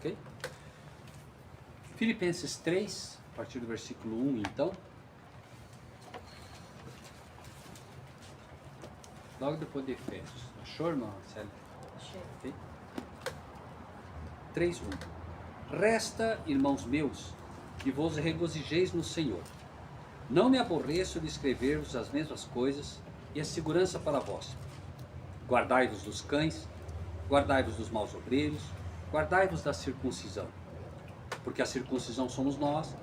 ok? Filipenses 3, a partir do versículo 1, então. Logo depois de Efésios. Achou, irmã Célia? Achei. Okay? 3:1. Resta, irmãos meus, que vos regozijeis no Senhor. Não me aborreço de escrever-vos as mesmas coisas, e a segurança para vós. Guardai-vos dos cães, guardai-vos dos maus obreiros, guardai-vos da circuncisão. Porque a circuncisão somos nós,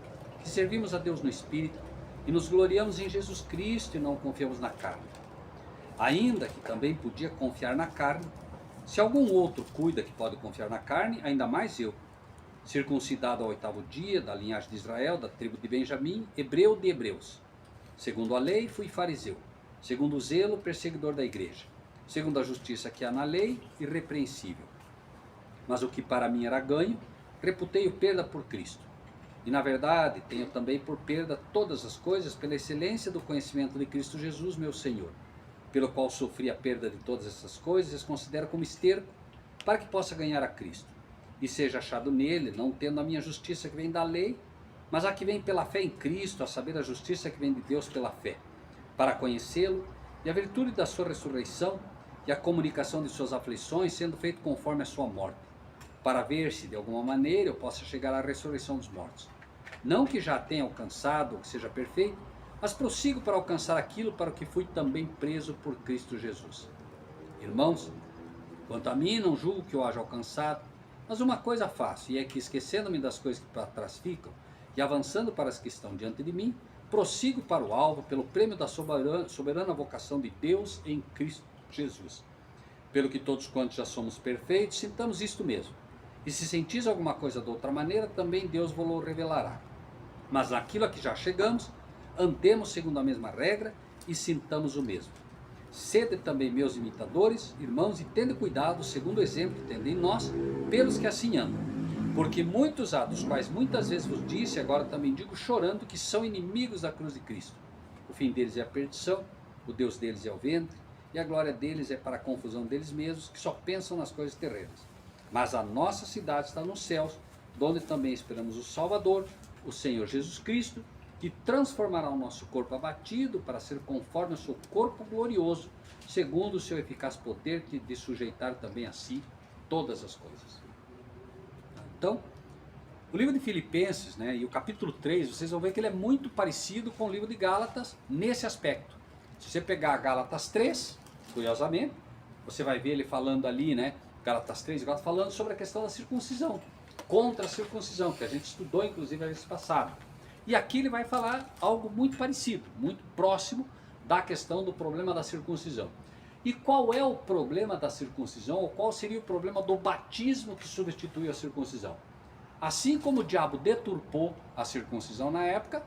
que servimos a Deus no Espírito, e nos gloriamos em Jesus Cristo e não confiamos na carne. Ainda que também podia confiar na carne, se algum outro cuida que pode confiar na carne, ainda mais eu, circuncidado ao 8º dia, da linhagem de Israel, da tribo de Benjamim, hebreu de hebreus. Segundo a lei, fui fariseu. Segundo o zelo, perseguidor da igreja. Segundo a justiça que há na lei, irrepreensível. Mas o que para mim era ganho, reputei-o perda por Cristo. E na verdade, tenho também por perda todas as coisas pela excelência do conhecimento de Cristo Jesus, meu Senhor, pelo qual sofri a perda de todas essas coisas, e as considero como esterco, para que possa ganhar a Cristo, e seja achado nele, não tendo a minha justiça que vem da lei, mas a que vem pela fé em Cristo, a saber, a justiça que vem de Deus pela fé, para conhecê-lo, e a virtude da sua ressurreição, e a comunicação de suas aflições, sendo feito conforme a sua morte, para ver se de alguma maneira eu possa chegar à ressurreição dos mortos. Não que já tenha alcançado, ou que seja perfeito, mas prossigo para alcançar aquilo para o que fui também preso por Cristo Jesus. Irmãos, quanto a mim, não julgo que eu haja alcançado, mas uma coisa faço, e é que, esquecendo-me das coisas que para trás ficam, e avançando para as que estão diante de mim, prossigo para o alvo, pelo prêmio da soberana vocação de Deus em Cristo Jesus. Pelo que todos quantos já somos perfeitos, sintamos isto mesmo. E se sentis alguma coisa de outra maneira, também Deus vos revelará. Mas naquilo a que já chegamos, andemos segundo a mesma regra e sintamos o mesmo. Sede também meus imitadores, irmãos, e tende cuidado, segundo o exemplo que tende em nós, pelos que assim andam. Porque muitos há, dos quais muitas vezes vos disse, agora também digo chorando, que são inimigos da cruz de Cristo. O fim deles é a perdição, o Deus deles é o ventre, e a glória deles é para a confusão deles mesmos, que só pensam nas coisas terrenas. Mas a nossa cidade está nos céus, donde também esperamos o Salvador, o Senhor Jesus Cristo, que transformará o nosso corpo abatido para ser conforme ao seu corpo glorioso, segundo o seu eficaz poder de sujeitar também a si todas as coisas. Então, o livro de Filipenses, né, e o capítulo 3, vocês vão ver que ele é muito parecido com o livro de Gálatas nesse aspecto. Se você pegar Gálatas 3, curiosamente, você vai ver ele falando ali, né, Gálatas 3, falando sobre a questão da circuncisão, contra a circuncisão, que a gente estudou inclusive a vez passada. E aqui ele vai falar algo muito parecido, muito próximo da questão do problema da circuncisão. E qual é o problema da circuncisão, ou qual seria o problema do batismo que substituiu a circuncisão? Assim como o diabo deturpou a circuncisão na época,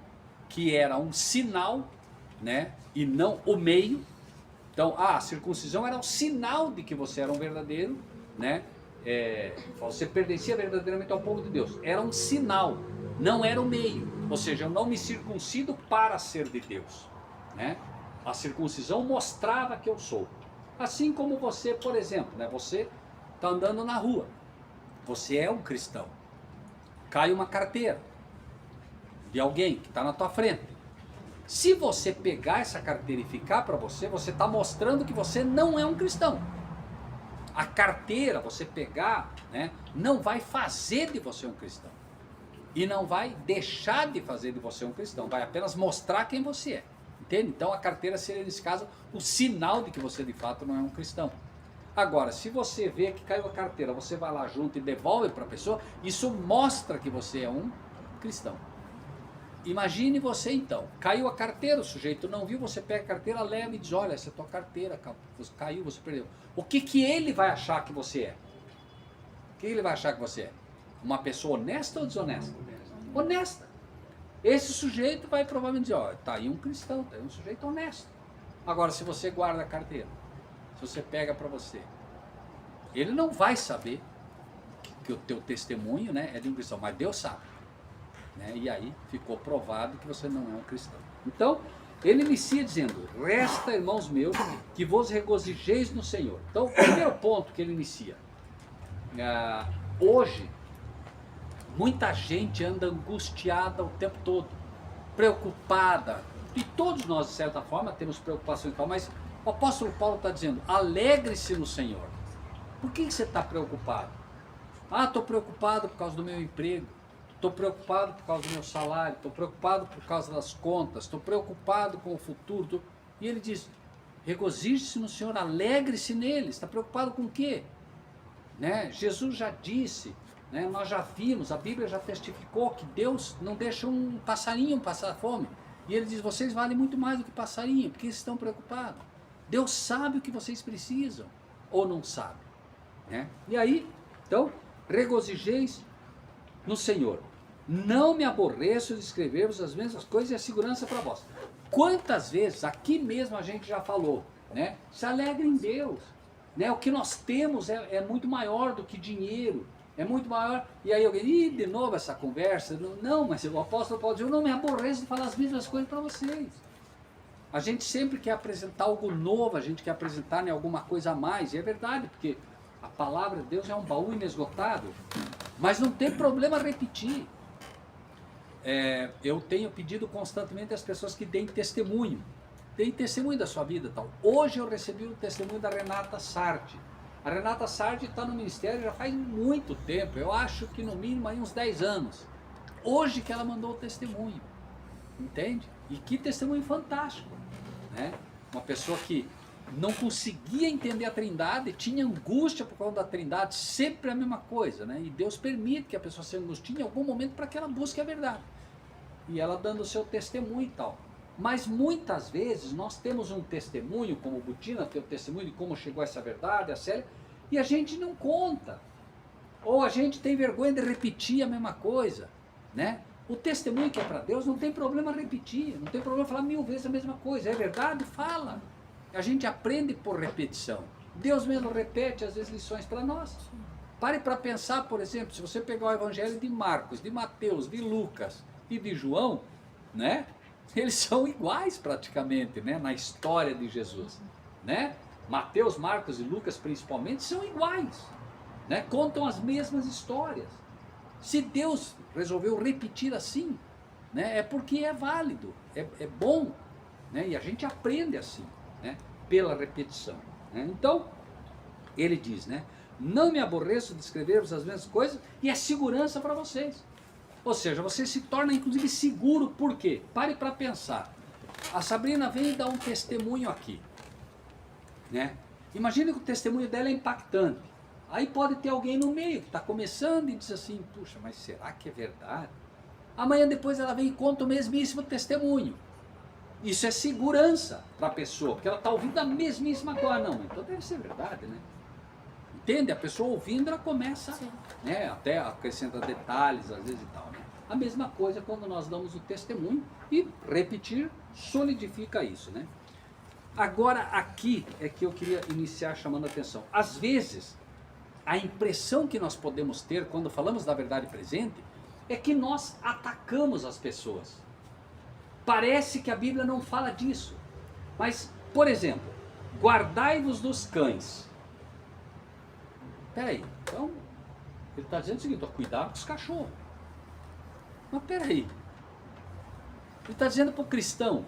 que era um sinal, né, e não o meio. Então, a circuncisão era o sinal de que você era um verdadeiro, né, você pertencia verdadeiramente ao povo de Deus. Era um sinal, não era o meio. Ou seja, eu não me circuncido para ser de Deus, né? A circuncisão mostrava que eu sou. Assim como você, por exemplo, né, você está andando na rua, você é um cristão. Cai uma carteira de alguém que está na tua frente. Se você pegar essa carteira e ficar para você, você está mostrando que você não é um cristão. A carteira, você pegar, né, não vai fazer de você um cristão. E não vai deixar de fazer de você um cristão, vai apenas mostrar quem você é. Entende? Então a carteira seria, nesse caso, o sinal de que você de fato não é um cristão. Agora, se você vê que caiu a carteira, você vai lá junto e devolve para a pessoa, isso mostra que você é um cristão. Imagine você então, caiu a carteira, o sujeito não viu, você pega a carteira, leva e diz, olha, essa é a tua carteira, caiu, você perdeu. O que ele vai achar que você é? O que ele vai achar que você é? Uma pessoa honesta ou desonesta? Honesta. Esse sujeito vai provavelmente dizer, ó, tá aí um cristão, tá aí um sujeito honesto. Agora, se você guarda a carteira, se você pega para você, ele não vai saber que o teu testemunho, né, é de um cristão, mas Deus sabe. Né? E aí ficou provado que você não é um cristão. Então, ele inicia dizendo, resta, irmãos meus, que vos regozijeis no Senhor. Então, o primeiro ponto que ele inicia, hoje, Muita gente anda angustiada o tempo todo, preocupada. E todos nós, de certa forma, temos preocupação e tal, mas o apóstolo Paulo está dizendo, alegre-se no Senhor. Por que você está preocupado? Ah, estou preocupado por causa do meu emprego, estou preocupado por causa do meu salário, estou preocupado por causa das contas, estou preocupado com o futuro. E ele diz, regozije-se no Senhor, alegre-se nele. Está preocupado com o quê? Né? Jesus já disse, né? Nós já vimos, a Bíblia já testificou que Deus não deixa um passarinho passar fome. E ele diz, vocês valem muito mais do que passarinho, porque vocês estão preocupados. Deus sabe o que vocês precisam, ou não sabe. Né? E aí, então, regozijeis no Senhor. Não me aborreço de escrever-vos as mesmas coisas e a segurança para vós. Quantas vezes, aqui mesmo a gente já falou, né? Se alegre em Deus. Né? O que nós temos é muito maior do que dinheiro. É muito maior. E aí alguém, de novo essa conversa. Não, mas o apóstolo Paulo diz, eu não me aborreço de falar as mesmas coisas para vocês. A gente sempre quer apresentar algo novo, a gente quer apresentar, né, alguma coisa a mais. E é verdade, porque a palavra de Deus é um baú inesgotável. Mas não tem problema repetir. Eu tenho pedido constantemente às pessoas que deem testemunho. Deem testemunho da sua vida. Tal. Hoje eu recebi o testemunho da Renata Sardi. A Renata Sardi está no ministério já faz muito tempo. Eu acho que no mínimo aí uns 10 anos. Hoje que ela mandou o testemunho. Entende? E que testemunho fantástico. Né? Uma pessoa que não conseguia entender a Trindade, tinha angústia por causa da Trindade, sempre a mesma coisa, né? E Deus permite que a pessoa se angustie em algum momento para que ela busque a verdade. E ela dando o seu testemunho e tal. Mas muitas vezes nós temos um testemunho, como o Butina tem o testemunho de como chegou essa verdade, a Célia, e a gente não conta. Ou a gente tem vergonha de repetir a mesma coisa, né? O testemunho que é para Deus não tem problema repetir, não tem problema falar 1000 vezes a mesma coisa. É verdade? Fala. A gente aprende por repetição. Deus mesmo repete às vezes lições para nós. Pare para pensar, por exemplo, se você pegar o evangelho de Marcos, de Mateus, de Lucas e de João, né? Eles são iguais praticamente, né? Na história de Jesus. Né? Mateus, Marcos e Lucas principalmente são iguais. Né? Contam as mesmas histórias. Se Deus resolveu repetir assim, né? É porque é válido, é bom. Né? E a gente aprende assim. Né? Pela repetição. Né? Então, ele diz, né? Não me aborreço de escrever-vos as mesmas coisas e é segurança para vocês. Ou seja, você se torna inclusive seguro, por quê? Pare para pensar. A Sabrina vem dar um testemunho aqui. Né? Imagina que o testemunho dela é impactante. Aí pode ter alguém no meio que está começando e diz assim, puxa, mas será que é verdade? Amanhã depois ela vem e conta o mesmíssimo testemunho. Isso é segurança para a pessoa, porque ela está ouvindo a mesmíssima coisa. Não, então deve ser verdade, né? Entende? A pessoa ouvindo, ela começa, né, até acrescenta detalhes, às vezes e tal. Né? A mesma coisa quando nós damos o testemunho e repetir solidifica isso, né? Agora, aqui é que eu queria iniciar chamando a atenção. Às vezes, a impressão que nós podemos ter quando falamos da verdade presente é que nós atacamos as pessoas. Parece que a Bíblia não fala disso. Mas, por exemplo, guardai-vos dos cães. Peraí, então, ele está dizendo o seguinte, ó, cuidado com os cachorros. Mas peraí, ele está dizendo para o cristão,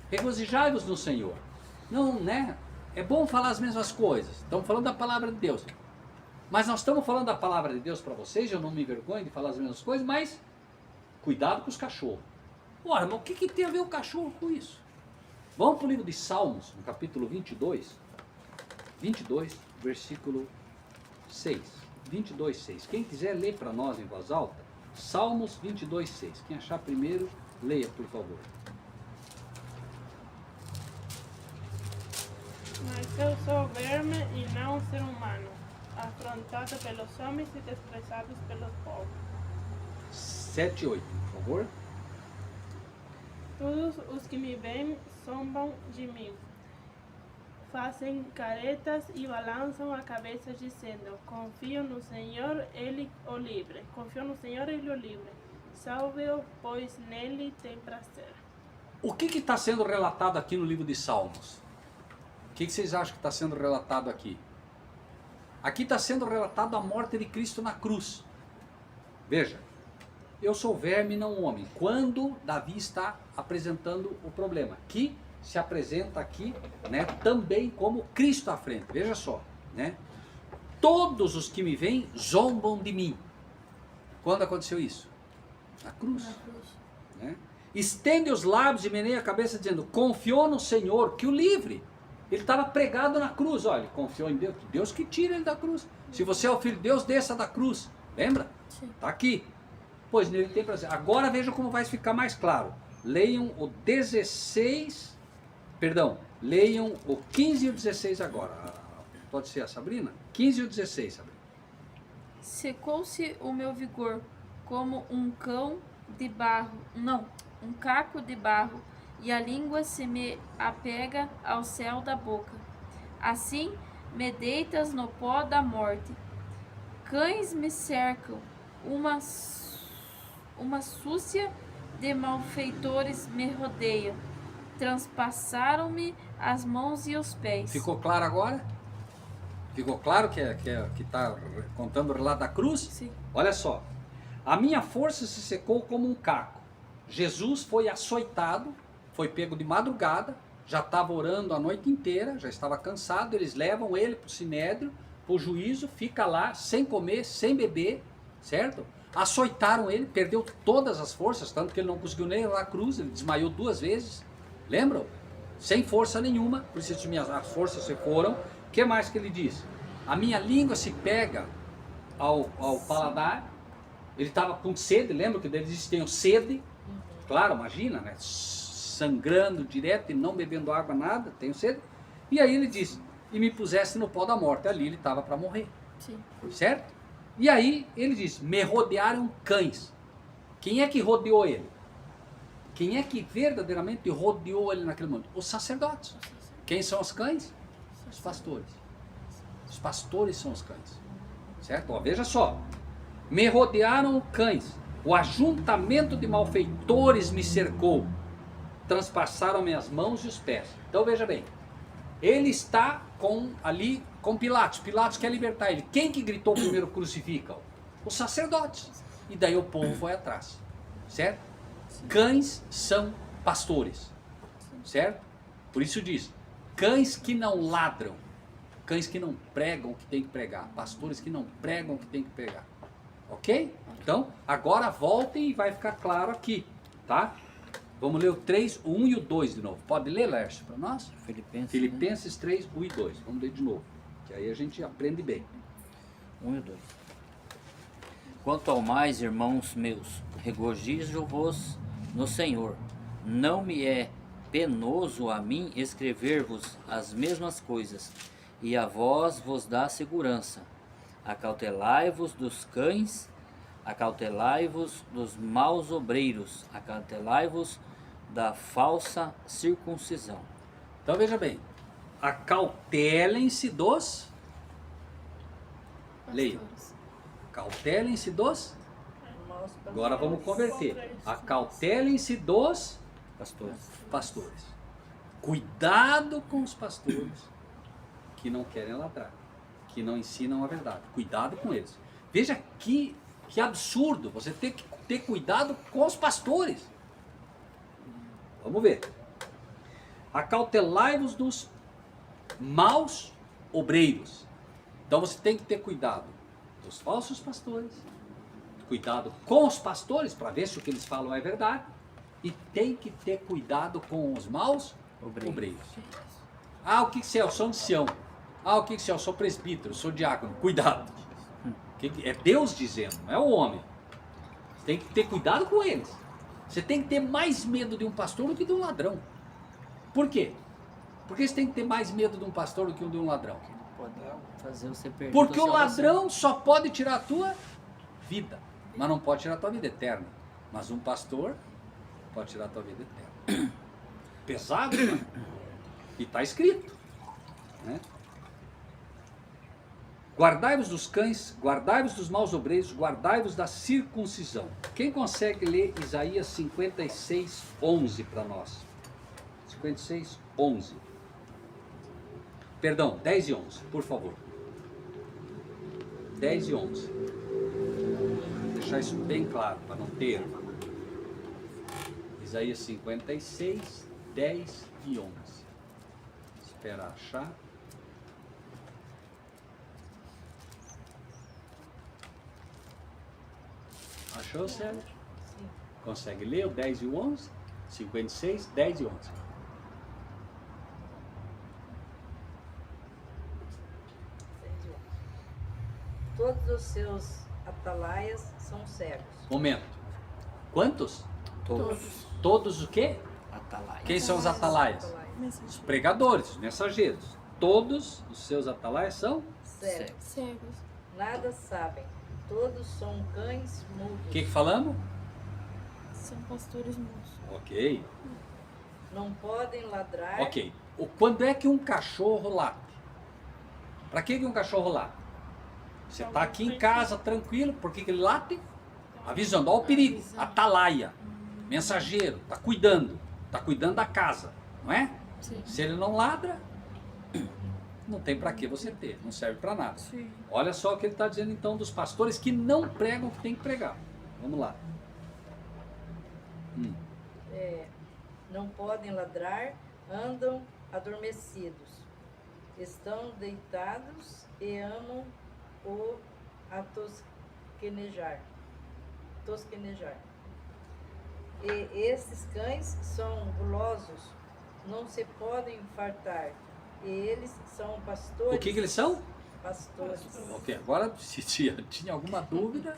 regozijai-vos no Senhor. Não, né? É bom falar as mesmas coisas, estamos falando da palavra de Deus. Mas nós estamos falando da palavra de Deus para vocês, eu não me envergonho de falar as mesmas coisas, mas cuidado com os cachorros. Ora, mas o que tem a ver o cachorro com isso? Vamos para o livro de Salmos, no capítulo 22, versículo 6. 22, 6. Quem quiser ler para nós em voz alta, Salmos 22, 6. Quem achar primeiro, leia, por favor. Mas eu sou verme e não ser humano, afrontado pelos homens e desprezados pelos povos. 7 e 8, por favor. Todos os que me veem zombam de mim. Fazem caretas e balançam a cabeça dizendo, confio no Senhor, Ele o livre. Confio no Senhor, Ele o livre. Salve-o, pois nele tem prazer. O que está sendo relatado aqui no livro de Salmos? O que vocês acham que está sendo relatado aqui? Aqui está sendo relatado a morte de Cristo na cruz. Veja, eu sou verme e não homem. Quando Davi está apresentando o problema, que se apresenta aqui, né, também como Cristo à frente. Veja só, né? Todos os que me veem zombam de mim. Quando aconteceu isso? Na cruz. Né? Estende os lábios e meneia a cabeça dizendo, confiou no Senhor, que o livre. Ele estava pregado na cruz, olha, ele confiou em Deus, Deus que tira ele da cruz. Se você é o filho de Deus, desça da cruz. Lembra? Está aqui. Pois nele tem prazer. Agora veja como vai ficar mais claro. Leiam o 16, leiam o 15 e o 16 agora. Pode ser a Sabrina? 15 e o 16, Sabrina. Secou-se o meu vigor como um caco de barro, e a língua se me apega ao céu da boca. Assim me deitas no pó da morte. Cães me cercam, uma súcia de malfeitores me rodeia. Transpassaram-me as mãos e os pés. Ficou claro agora? Ficou claro que está contando o relato da cruz? Sim. Olha só. A minha força se secou como um caco. Jesus foi açoitado, foi pego de madrugada, já estava orando a noite inteira, já estava cansado, eles levam ele para o sinédrio, para o juízo, fica lá sem comer, sem beber, certo? Açoitaram ele, perdeu todas as forças, tanto que ele não conseguiu nem ir à cruz, ele desmaiou 2 vezes, lembram? Sem força nenhuma, por isso as forças se foram. O que mais que ele diz? A minha língua se pega ao paladar, ele estava com sede, lembra que eles têm sede? Claro, imagina, né? Sangrando direto e não bebendo água, nada, tenho sede. E aí ele diz, e me pusesse no pó da morte, ali ele estava para morrer. Sim. Certo? E aí ele diz, me rodearam cães. Quem é que rodeou ele? Quem é que verdadeiramente rodeou ele naquele momento? Os sacerdotes. Quem são os cães? Os pastores. Os pastores são os cães. Certo? Ó, veja só. Me rodearam cães. O ajuntamento de malfeitores me cercou. Transpassaram minhas mãos e os pés. Então veja bem. Ele está ali com Pilatos. Pilatos quer libertar ele. Quem que gritou primeiro crucifica-o? Os sacerdotes. E daí o povo foi atrás. Certo? Cães são pastores. Certo? Por isso diz, cães que não ladram. Cães que não pregam o que tem que pregar. Pastores que não pregam o que tem que pregar. Ok? Então, agora voltem e vai ficar claro aqui. Tá? Vamos ler o 3, o 1 e o 2 de novo. Pode ler, Lércio, para nós? Filipenses 3, 1 e 2. Vamos ler de novo. Que aí a gente aprende bem. 1 e 2. Quanto ao mais, irmãos meus, regozijo-vos no Senhor. Não me é penoso a mim escrever-vos as mesmas coisas, e a vós vos dá segurança. Acautelai-vos dos cães, acautelai-vos dos maus obreiros, acautelai-vos da falsa circuncisão. Então veja bem, acautelem-se dos... Leia. Acautelem-se dos... Agora vamos converter. Acautelem-se dos pastores. Cuidado com os pastores que não querem ladrar, que não ensinam a verdade. Cuidado com eles. Veja que absurdo você ter que ter cuidado com os pastores. Vamos ver. Acautelai-vos dos maus obreiros. Então você tem que ter cuidado dos falsos pastores, cuidado com os pastores para ver se o que eles falam é verdade, e tem que ter cuidado com os maus obreiros. Ah, o que você é? Eu sou ancião. Ah, o que você é? Eu sou presbítero, eu sou diácono. Cuidado. É Deus dizendo, não é o homem. Você tem que ter cuidado com eles. Você tem que ter mais medo de um pastor do que de um ladrão. Por quê? Porque você tem que ter mais medo de um pastor do que de um ladrão. Pode fazer você perder. Porque o ladrão só pode tirar a tua vida, mas não pode tirar a tua vida eterna. Mas um pastor pode tirar a tua vida eterna. Pesado, né? E está escrito, né? Guardai-vos dos cães, guardai-vos dos maus obreiros, guardai-vos da circuncisão. Quem consegue ler Isaías 56, 11 para nós? 56, 11. Perdão, 10 e 11, por favor. 10 e 11. deixar isso bem claro, para não ter erro. Isaías 56, 10 e 11. Espera achar. Achou, Célio? Sim. Consegue ler o 10 e o 11? 56, 10 e 11. Todos os seus atalaias são cegos. Momento. Quantos? Todos. Todos o quê? Atalaia. Quem são os atalaias? Os pregadores, os mensageiros. Todos os seus atalaias são? Cegos. Cegos. Nada sabem. Todos são cães mudos. O que falamos? São pastores mudos. Ok. Não podem ladrar. Ok. Quando é que um cachorro late? Para que um cachorro late? Você está aqui em casa tranquilo, por que ele late? Avisando, olha o perigo, atalaia, mensageiro, está cuidando da casa, não é? Sim. Se ele não ladra, não tem para que você ter, não serve para nada. Sim. Olha só o que ele está dizendo então dos pastores que não pregam o que tem que pregar. Vamos lá. Não podem ladrar, andam adormecidos. Estão deitados e amam o tosquenejar. E esses cães são gulosos, não se podem fartar. E eles são pastores. O que eles são? Pastores. Ok, agora se tinha alguma dúvida,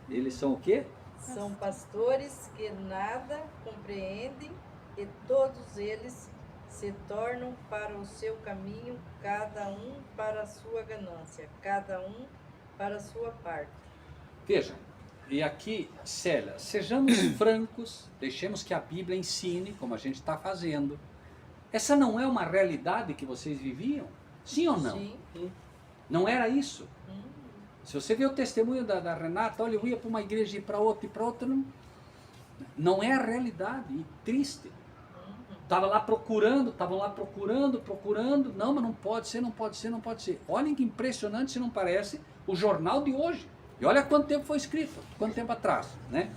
eles são o quê? São pastores que nada compreendem e todos eles se tornam para o seu caminho, cada um para a sua ganância, cada um para a sua parte. Veja, e aqui, Célia, sejamos francos, deixemos que a Bíblia ensine, como a gente está fazendo. Essa não é uma realidade que vocês viviam? Sim ou não? Sim. Não era isso? Se você vê o testemunho da Renata, olha, eu ia para uma igreja e para outra, não é a realidade, e triste. Estavam lá procurando, não, mas não pode ser. Olhem que impressionante, se não parece, o jornal de hoje. E olha quanto tempo foi escrito, quanto tempo atrás, né?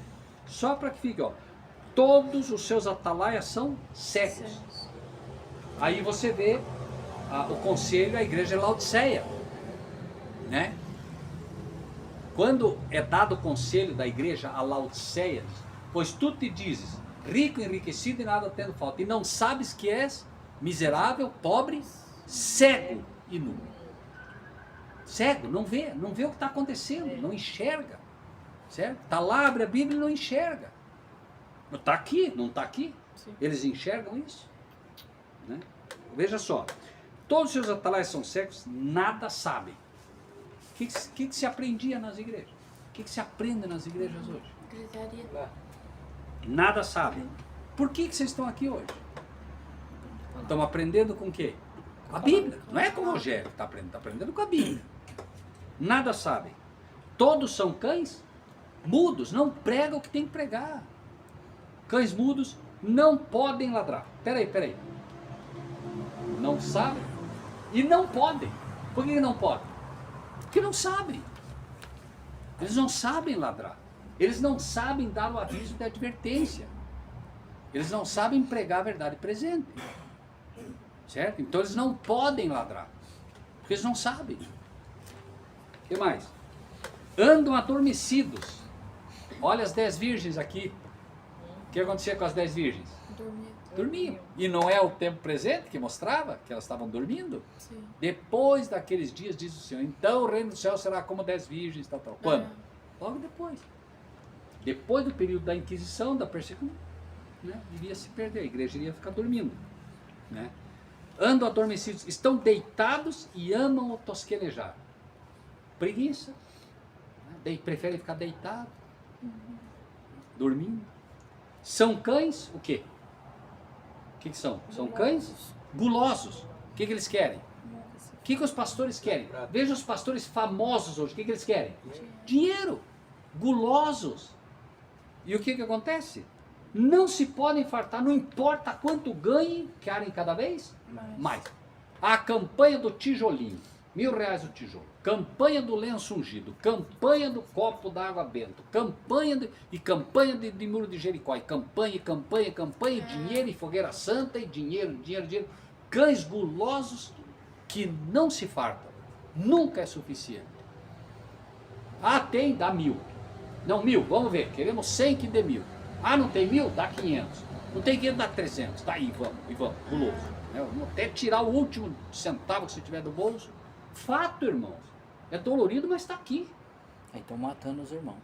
Só para que fique, ó, todos os seus atalaias são cegos. Aí você vê o conselho à igreja de Laodiceia, né? Quando é dado o conselho da igreja a Laodiceia, pois tu te dizes, rico, enriquecido e nada tendo falta, e não sabes que és miserável, pobre, cego e nu. Cego, não vê o que está acontecendo, não enxerga, certo? Está lá, abre a Bíblia e não enxerga. Está aqui, não está aqui? Sim. Eles enxergam isso? Né? Veja só, todos os seus atalaias são cegos, nada sabem. O que se aprendia nas igrejas? O que se aprende nas igrejas hoje? Gritaria. Nada sabem. Por que vocês estão aqui hoje? Estão aprendendo com o quê? Com a Bíblia. Não é com o Rogério que está aprendendo com a Bíblia. Nada sabem. Todos são cães mudos, não pregam o que tem que pregar. Cães mudos não podem ladrar. Peraí. Não sabem e não podem. Por que não podem? Porque não sabem. Eles não sabem ladrar. Eles não sabem dar o aviso de advertência. Eles não sabem pregar a verdade presente. Certo? Então eles não podem ladrar. Porque eles não sabem. O que mais? Andam adormecidos. Olha as 10 virgens aqui. O que acontecia com as 10 virgens? Dormiam. E não é o tempo presente que mostrava que elas estavam dormindo? Sim. Depois daqueles dias, diz o Senhor, então o reino do céu será como 10 virgens, tal. Quando? Logo depois. Depois do período da Inquisição, da perseguição, né, iria se perder, a igreja iria ficar dormindo. Né? Andam adormecidos, estão deitados e amam o tosquenejar. Preguiça. Né? Preferem ficar deitados, dormindo. São cães, o quê? O que são? São cães gulosos. O que eles querem? O que os pastores querem? Veja os pastores famosos hoje, o que eles querem? Dinheiro. Gulosos. E o que acontece? Não se podem fartar, não importa quanto ganhem, querem cada vez mais. A campanha do tijolinho. R$ 1.000 o tijolo. Campanha do lenço ungido, campanha do copo d'água bento, campanha de muro de Jericó, e campanha, e dinheiro, e fogueira santa, e dinheiro. Cães gulosos que não se fartam. Nunca é suficiente. Ah, tem, dá 1.000. Não, 1.000, vamos ver, queremos 100 que dê 1.000. Ah, não tem 1.000? Dá 500. Não tem 500, dá 300. Tá aí, vamos, guloso. Até tirar o último centavo que você tiver do bolso. Fato, irmãos. É dolorido, mas está aqui. Aí estão matando os irmãos.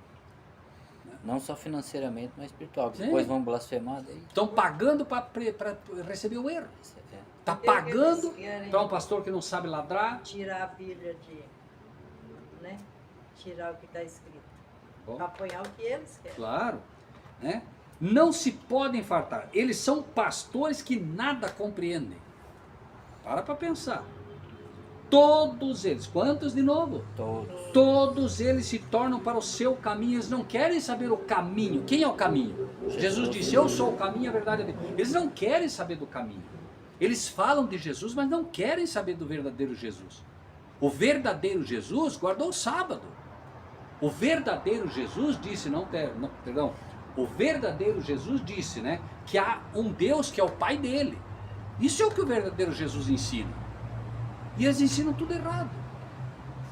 Não só financeiramente, mas espiritual. Sim. Depois vão blasfemar. Daí. Estão pagando para receber o erro. É. Está E o que pagando eles querem? para um pastor que não sabe ladrar. Tirar a Bíblia né? Tirar o que está escrito. Bom, Para apoiar o que eles querem. claro, né? Não se podem fartar. Eles são pastores que nada compreendem. Para pensar. Todos eles, quantos de novo? Todos. Todos eles se tornam para o seu caminho. Eles não querem saber o caminho. Quem é o caminho? Jesus disse, eu sou o caminho, a verdade e a vida. Eles não querem saber do caminho. Eles falam de Jesus, mas não querem saber do verdadeiro Jesus. O verdadeiro Jesus guardou o sábado. O verdadeiro Jesus disse, perdão, o verdadeiro Jesus disse, né, que há um Deus que é o Pai dele. Isso é o que o verdadeiro Jesus ensina. E eles ensinam tudo errado.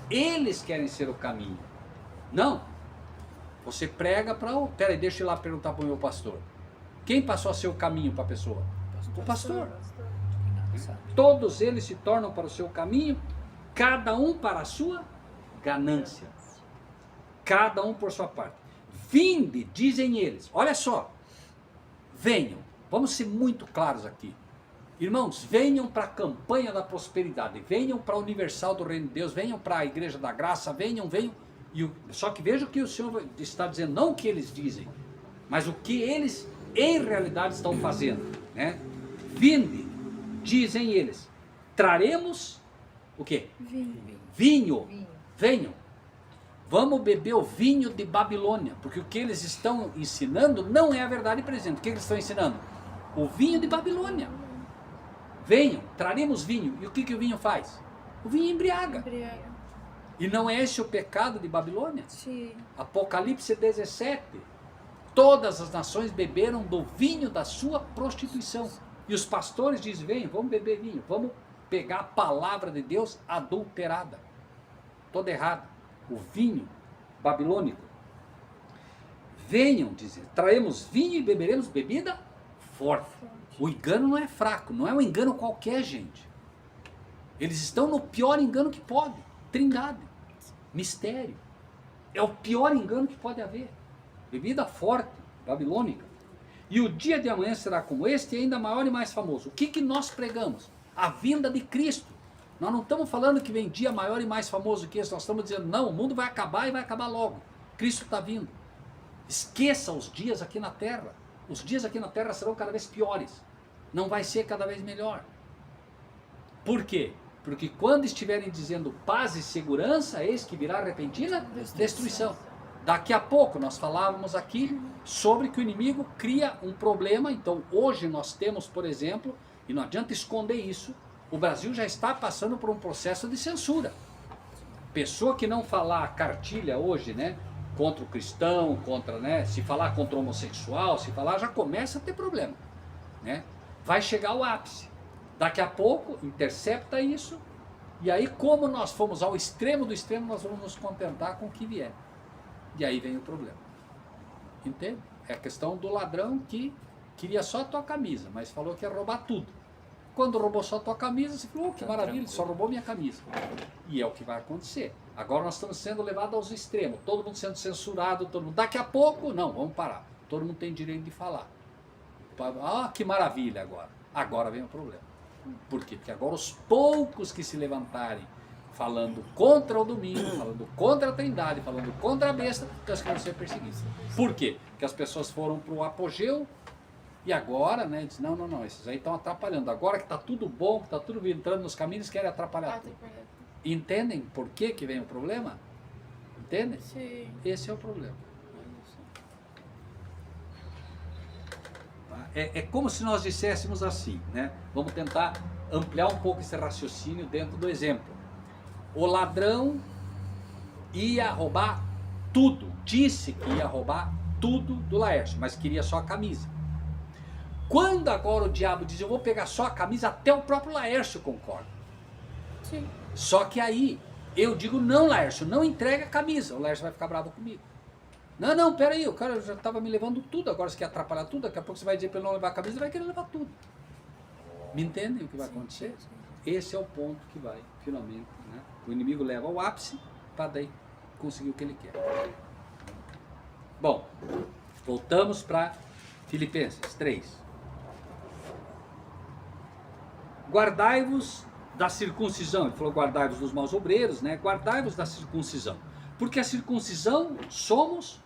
Eles querem ser o caminho. Não. Você prega para o... Peraí, deixa eu ir lá perguntar para o meu pastor. Quem passou a ser o caminho para a pessoa? O pastor. Todos eles se tornam para o seu caminho, cada um para a sua ganância. Cada um por sua parte. Vinde, dizem eles. Olha só. Venham. Vamos ser muito claros aqui. Irmãos, venham para a campanha da prosperidade. Venham para a Universal do Reino de Deus. Venham para a Igreja da Graça. Venham. Só que veja o que o Senhor está dizendo. Não o que eles dizem, mas o que eles em realidade estão fazendo, né? Vinde, dizem eles. Traremos o quê? Vinho. Venham. Vamos beber o vinho de Babilônia, porque o que eles estão ensinando não é a verdade presente. O que eles estão ensinando? O vinho de Babilônia. Venham, traremos vinho. E o que o vinho faz? O vinho embriaga. E não é esse o pecado de Babilônia? Sim. Apocalipse 17. Todas as nações beberam do vinho da sua prostituição. E os pastores dizem, venham, vamos beber vinho. Vamos pegar a palavra de Deus adulterada. Toda errada. O vinho babilônico. Venham, dizer, traremos vinho e beberemos bebida forte. O engano não é fraco, não é um engano qualquer, gente. Eles estão no pior engano que pode. Trindade, mistério. É o pior engano que pode haver. Bebida forte, babilônica. E o dia de amanhã será como este, e ainda maior e mais famoso. O que nós pregamos? A vinda de Cristo. Nós não estamos falando que vem dia maior e mais famoso que esse, nós estamos dizendo, não, o mundo vai acabar e vai acabar logo. Cristo está vindo. Esqueça os dias aqui na terra. Os dias aqui na terra serão cada vez piores. Não vai ser cada vez melhor. Por quê? Porque quando estiverem dizendo paz e segurança, eis que virá repentina destruição. Daqui a pouco nós falávamos aqui sobre que o inimigo cria um problema. Então hoje nós temos, por exemplo, e não adianta esconder isso, o Brasil já está passando por um processo de censura. Pessoa que não falar a cartilha hoje, né, contra o cristão, contra, né, se falar contra o homossexual, se falar, já começa a ter problema, né? Vai chegar ao ápice. Daqui a pouco intercepta isso, e aí como nós fomos ao extremo do extremo, nós vamos nos contentar com o que vier. E aí vem o problema. Entende? É a questão do ladrão que queria só a tua camisa, mas falou que ia roubar tudo. Quando roubou só a tua camisa, você falou, oh, que maravilha, só roubou minha camisa. E é o que vai acontecer. Agora nós estamos sendo levados aos extremos, todo mundo sendo censurado, todo mundo. Daqui a pouco, não, vamos parar. Todo mundo tem direito de falar. Ah, que maravilha agora. Agora vem o problema. Por quê? Porque agora os poucos que se levantarem falando contra o domingo, falando contra a trindade, falando contra a besta, então eles vão ser perseguidos. Por quê? Porque as pessoas foram para o apogeu e agora, né, diz, não, esses aí estão atrapalhando. Agora que está tudo bom, que está tudo entrando nos caminhos, querem atrapalhar tudo. Entendem por que vem o problema? Entendem? Sim. Esse é o problema. É como se nós disséssemos assim, né? Vamos tentar ampliar um pouco esse raciocínio dentro do exemplo. o ladrão ia roubar tudo. Disse que ia roubar tudo do Laércio, mas queria só a camisa. Quando agora o diabo diz, eu vou pegar só a camisa, até o próprio Laércio concorda. Sim. Só que aí eu digo, não, Laércio, não entrega a camisa. O Laércio vai ficar bravo comigo. Não, peraí, o cara já estava me levando tudo, agora você quer atrapalhar tudo, daqui a pouco você vai dizer para ele não levar a camisa, ele vai querer levar tudo. Me entendem o que vai acontecer? Esse é o ponto que vai, finalmente, né? O inimigo leva ao ápice para daí conseguir o que ele quer. Bom, voltamos para Filipenses 3. Guardai-vos da circuncisão. Ele falou guardai-vos dos maus obreiros, né? Guardai-vos da circuncisão. Porque a circuncisão somos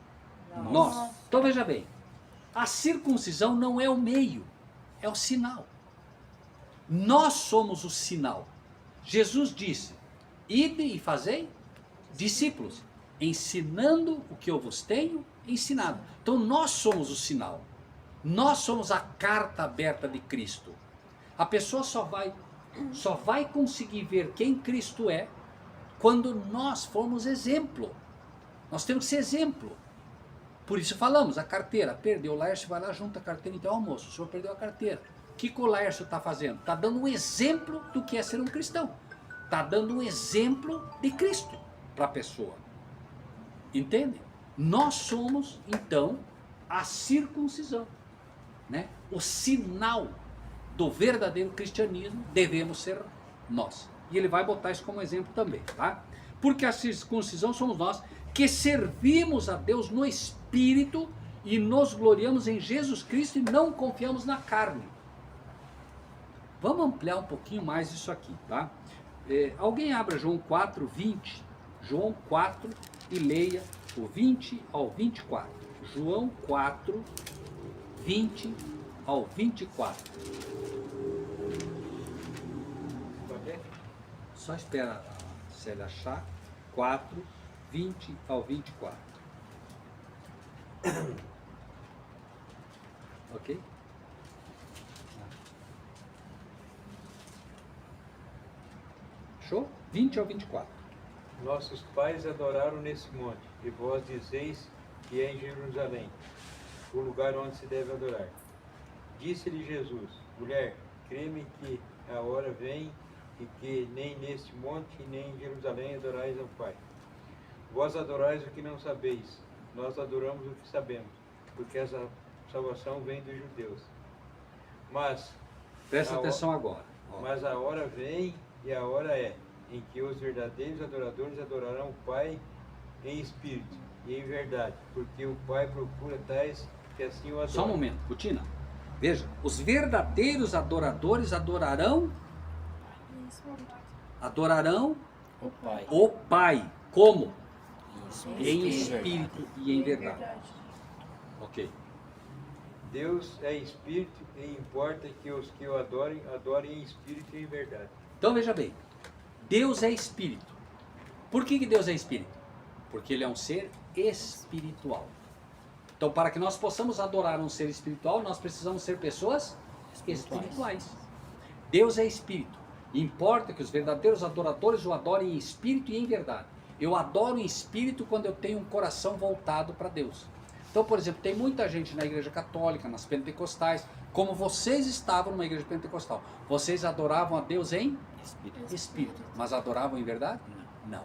nós. Então veja bem, a circuncisão não é o meio, é o sinal. Nós somos o sinal. Jesus disse, ide e fazei discípulos, ensinando o que eu vos tenho ensinado. Então nós somos o sinal. Nós somos a carta aberta de Cristo. A pessoa só vai conseguir ver quem Cristo é quando nós formos exemplo. Nós temos que ser exemplo. Por isso falamos, a carteira, perdeu o Laércio, vai lá, junta a carteira, então almoço, o senhor perdeu a carteira. O que o Laércio está fazendo? Está dando um exemplo do que é ser um cristão. Está dando um exemplo de Cristo para a pessoa. Entende? Nós somos, então, a circuncisão. Né? O sinal do verdadeiro cristianismo devemos ser nós. E ele vai botar isso como exemplo também, tá? Porque a circuncisão somos nós que servimos a Deus no Espírito e nos gloriamos em Jesus Cristo e não confiamos na carne. Vamos ampliar um pouquinho mais isso aqui, tá? Alguém abra João 4, 20. João 4 e leia o 20 ao 24. João 4, 20 ao 24. Só espera a Célia achar. 4, 20 ao 24. Ok? Show? 20 ao 24. Nossos pais adoraram nesse monte, e vós dizeis que é em Jerusalém, o lugar onde se deve adorar. Disse-lhe Jesus, mulher, crê-me que a hora vem e que nem neste monte nem em Jerusalém adorais ao Pai. Vós adorais o que não sabeis, nós adoramos o que sabemos, porque essa salvação vem dos judeus. Mas Presta atenção agora. Ó. Mas a hora vem e a hora é, em que os verdadeiros adoradores adorarão o Pai em espírito e em verdade, porque o Pai procura tais que assim o adorem. Só um momento, Putina. Veja, os verdadeiros adoradores adorarão O Pai. o Pai. Como? Isso, Em espírito e em verdade. Ok. Deus é espírito e importa que os que o adorem, adorem em espírito e em verdade. Então veja bem, Deus é espírito. Por que Deus é espírito? Porque ele é um ser espiritual. Então, para que nós possamos adorar um ser espiritual, nós precisamos ser pessoas espirituais. Deus é espírito. Importa que os verdadeiros adoradores o adorem em espírito e em verdade. Eu adoro em espírito quando eu tenho um coração voltado para Deus. Então, por exemplo, tem muita gente na igreja católica, nas pentecostais, como vocês estavam numa igreja pentecostal. Vocês adoravam a Deus em espírito, mas adoravam em verdade? Não,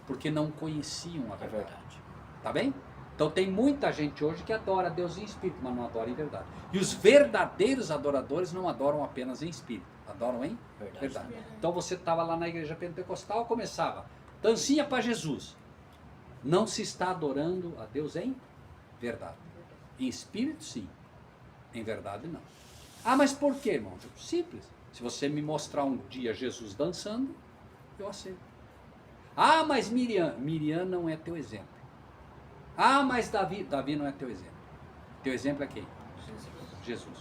porque não conheciam a verdade. Tá bem? Então tem muita gente hoje que adora a Deus em espírito, mas não adora em verdade. E os verdadeiros adoradores não adoram apenas em espírito, adoram em verdade. Então você estava lá na igreja pentecostal, começava, dancinha para Jesus. Não se está adorando a Deus em verdade. Em espírito, sim. Em verdade, não. Ah, mas por quê, irmão? Simples. Se você me mostrar um dia Jesus dançando, eu aceito. Ah, mas Miriam não é teu exemplo. Ah, mas Davi não é teu exemplo. Teu exemplo é quem? Jesus.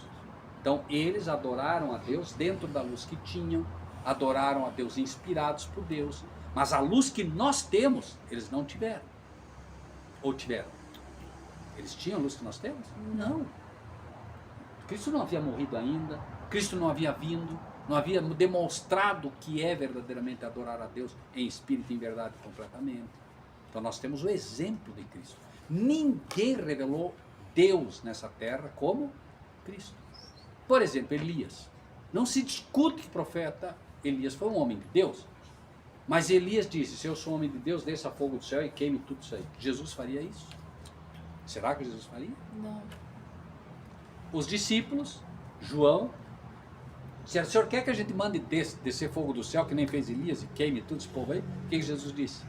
Então, eles adoraram a Deus dentro da luz que tinham, adoraram a Deus inspirados por Deus, mas a luz que nós temos, eles não tiveram. Ou tiveram? Eles tinham a luz que nós temos? Não. Cristo não havia morrido ainda, Cristo não havia vindo, não havia demonstrado o que é verdadeiramente adorar a Deus em espírito e em verdade completamente. Então nós temos o exemplo de Cristo. Ninguém revelou Deus nessa terra como Cristo. Por exemplo, Elias. Não se discute que o profeta Elias foi um homem de Deus. Mas Elias disse, se eu sou homem de Deus, desça fogo do céu e queime tudo isso aí. Jesus faria isso? Será que Jesus faria? Não. Os discípulos, João, disseram, o senhor quer que a gente mande descer fogo do céu, que nem fez Elias, e queime tudo esse povo aí? O que Jesus disse?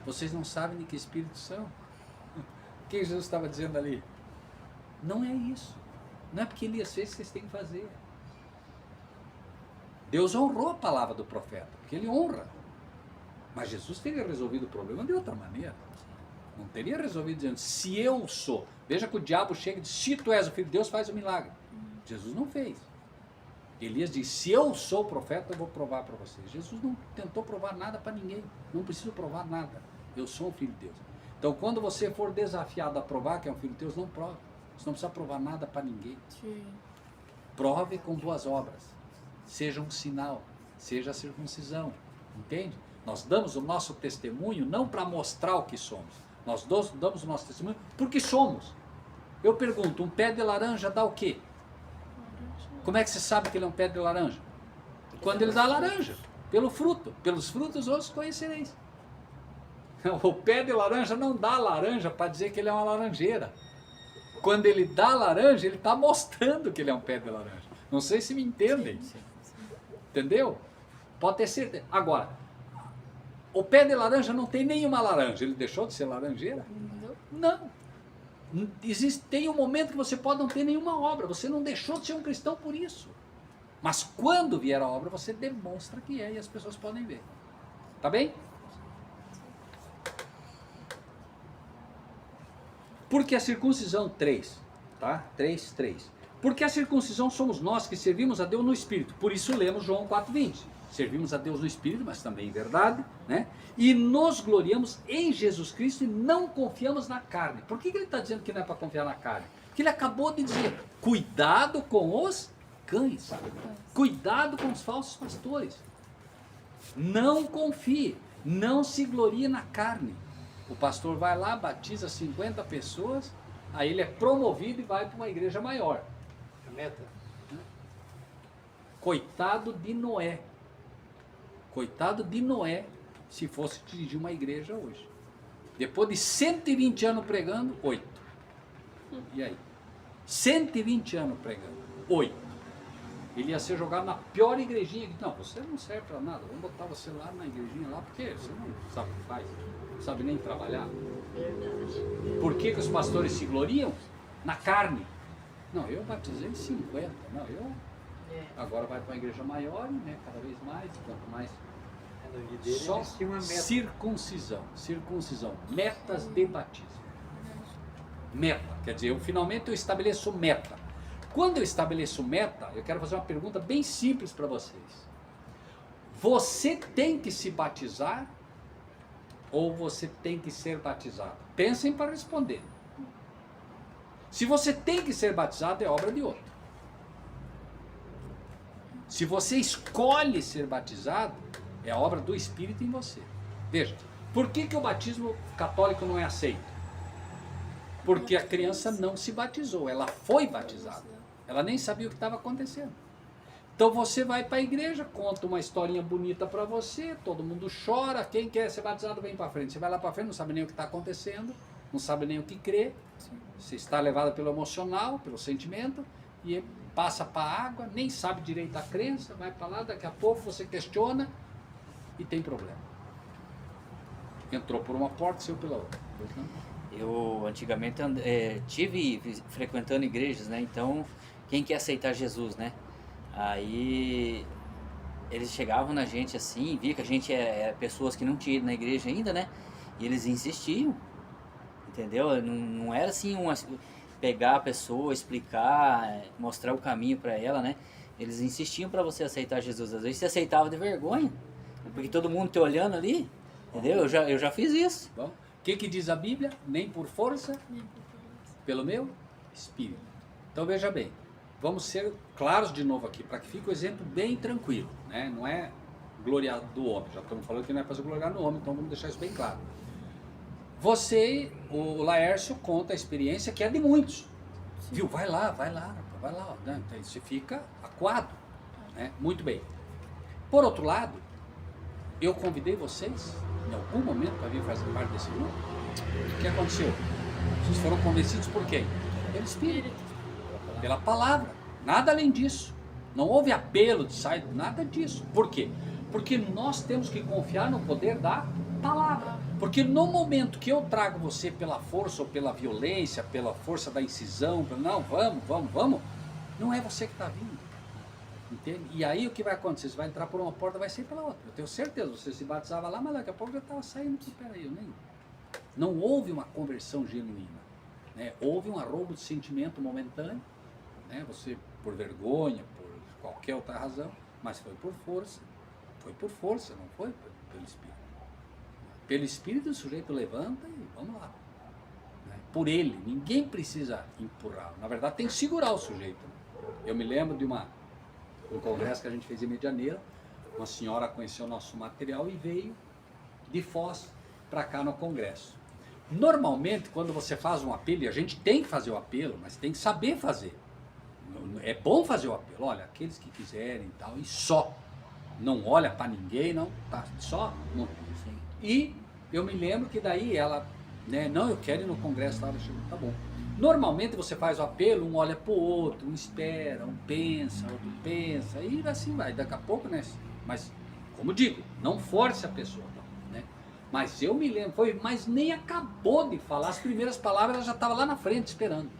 Vocês não sabem de que espírito são. O que Jesus estava dizendo ali? Não é isso. Não é porque Elias fez que vocês têm que fazer. Deus honrou a palavra do profeta, porque ele honra. Mas Jesus teria resolvido o problema de outra maneira. Não teria resolvido dizendo, se eu sou. Veja que o diabo chega e diz, se tu és o filho de Deus, faz o milagre. Jesus não fez. Elias diz, se eu sou o profeta, eu vou provar para vocês. Jesus não tentou provar nada para ninguém. Não preciso provar nada. Eu sou o filho de Deus. Então, quando você for desafiado a provar que é um filho de Deus, não prove. Você não precisa provar nada para ninguém. Sim. Prove com boas obras. Seja um sinal. Seja a circuncisão. Entende? Nós damos o nosso testemunho não para mostrar o que somos. Nós damos o nosso testemunho porque somos. Eu pergunto, um pé de laranja dá o quê? Como é que você sabe que ele é um pé de laranja? Quando ele dá laranja. Pelo fruto. Pelos frutos os conhecereis. O pé de laranja não dá laranja para dizer que ele é uma laranjeira. Quando ele dá laranja, ele está mostrando que ele é um pé de laranja. Não sei se me entendem. Entendeu? Pode ter certeza. Agora, o pé de laranja não tem nenhuma laranja. Ele deixou de ser laranjeira? Não. Tem um momento que você pode não ter nenhuma obra. Você não deixou de ser um cristão por isso. Mas quando vier a obra, você demonstra que é e as pessoas podem ver. Tá bem? Porque a circuncisão 3, tá? 3:3. Porque a circuncisão somos nós que servimos a Deus no Espírito. Por isso lemos João 4:20. Servimos a Deus no Espírito, mas também em verdade, né? E nos gloriamos em Jesus Cristo e não confiamos na carne. Por que ele está dizendo que não é para confiar na carne? Porque ele acabou de dizer, cuidado com os cães. Cuidado com os falsos pastores. Não confie, não se glorie na carne. O pastor vai lá, batiza 50 pessoas, aí ele é promovido e vai para uma igreja maior. A meta. Coitado de Noé. Coitado de Noé, se fosse dirigir uma igreja hoje. Depois de 120 anos pregando, 8. E aí? 120 anos pregando, 8. Ele ia ser jogado na pior igrejinha. Não, você não serve para nada, vamos botar você lá na igrejinha lá, porque você não sabe o que faz. Não sabe nem trabalhar. Por que os pastores se gloriam? Na carne. Não, eu batizei 50. Não, eu agora vai para uma igreja maior, né, cada vez mais, quanto mais. Só circuncisão. Circuncisão. Metas de batismo. Meta. Quer dizer, finalmente eu estabeleço meta. Quando eu estabeleço meta, eu quero fazer uma pergunta bem simples para vocês. Você tem que se batizar ou você tem que ser batizado? Pensem para responder. Se você tem que ser batizado, é obra de outro. Se você escolhe ser batizado, é obra do Espírito em você. Veja, por que o batismo católico não é aceito? Porque a criança não se batizou, ela foi batizada. Ela nem sabia o que estava acontecendo. Então você vai para a igreja, conta uma historinha bonita para você, todo mundo chora, quem quer ser batizado vem para frente. Você vai lá para frente, não sabe nem o que está acontecendo, não sabe nem o que crê, você está levado pelo emocional, pelo sentimento, e passa para a água, nem sabe direito a crença, vai para lá, daqui a pouco você questiona e tem problema. Entrou por uma porta, saiu pela outra. Eu antigamente tive frequentando igrejas, né? Então, quem quer aceitar Jesus, né? Aí eles chegavam na gente assim, via que a gente é pessoas que não tinham ido na igreja ainda, né? E eles insistiam, entendeu? Não era assim pegar a pessoa, explicar, mostrar o caminho para ela, né? Eles insistiam para você aceitar Jesus. Às vezes você aceitava de vergonha, porque todo mundo te olhando ali, entendeu? Eu já fiz isso. Bom, o que diz a Bíblia? Nem por força, pelo meu Espírito. Então veja bem, vamos ser claros de novo aqui, para que fique o exemplo bem tranquilo, né? Não é gloriar do homem, já estamos falando que não é para se gloriar no homem, então vamos deixar isso bem claro. Você, o Laércio conta a experiência que é de muitos, viu? Vai lá, ó, né? Então você fica acuado, né? Muito bem. Por outro lado, eu convidei vocês, em algum momento, para vir fazer parte desse grupo. O que aconteceu? Vocês foram convencidos por quem? Pelo Espírito, pela palavra, nada além disso. Não houve apelo de sair, nada disso. Por quê? Porque nós temos que confiar no poder da palavra. Porque no momento que eu trago você pela força ou pela violência, pela força da incisão, não, vamos, não é você que está vindo. Entende? E aí o que vai acontecer? Você vai entrar por uma porta, vai sair pela outra. Eu tenho certeza, você se batizava lá, mas daqui a pouco já estava saindo. Peraí, eu nem... Não houve uma conversão genuína, né? Houve um arroubo de sentimento momentâneo, né? Você por vergonha, por qualquer outra razão, mas foi por força, não foi pelo Espírito. Pelo Espírito o sujeito levanta e vamos lá, né? Por ele, ninguém precisa empurrar, na verdade tem que segurar o sujeito. Eu me lembro de um congresso que a gente fez em Medianeira, uma senhora conheceu o nosso material e veio de Foz para cá no congresso. Normalmente, quando você faz um apelo, e a gente tem que fazer o apelo, mas tem que saber fazer. É bom fazer o apelo, olha, aqueles que quiserem e tal, e só. Não olha para ninguém, não, tá, só. Não. E eu me lembro que daí ela, né, não, eu quero ir no congresso, tá bom. Normalmente você faz o apelo, um olha para o outro, um espera, um pensa, outro pensa, e assim vai, daqui a pouco, né? Mas, como digo, não force a pessoa, né? Mas eu me lembro, mas nem acabou de falar as primeiras palavras, ela já estava lá na frente esperando.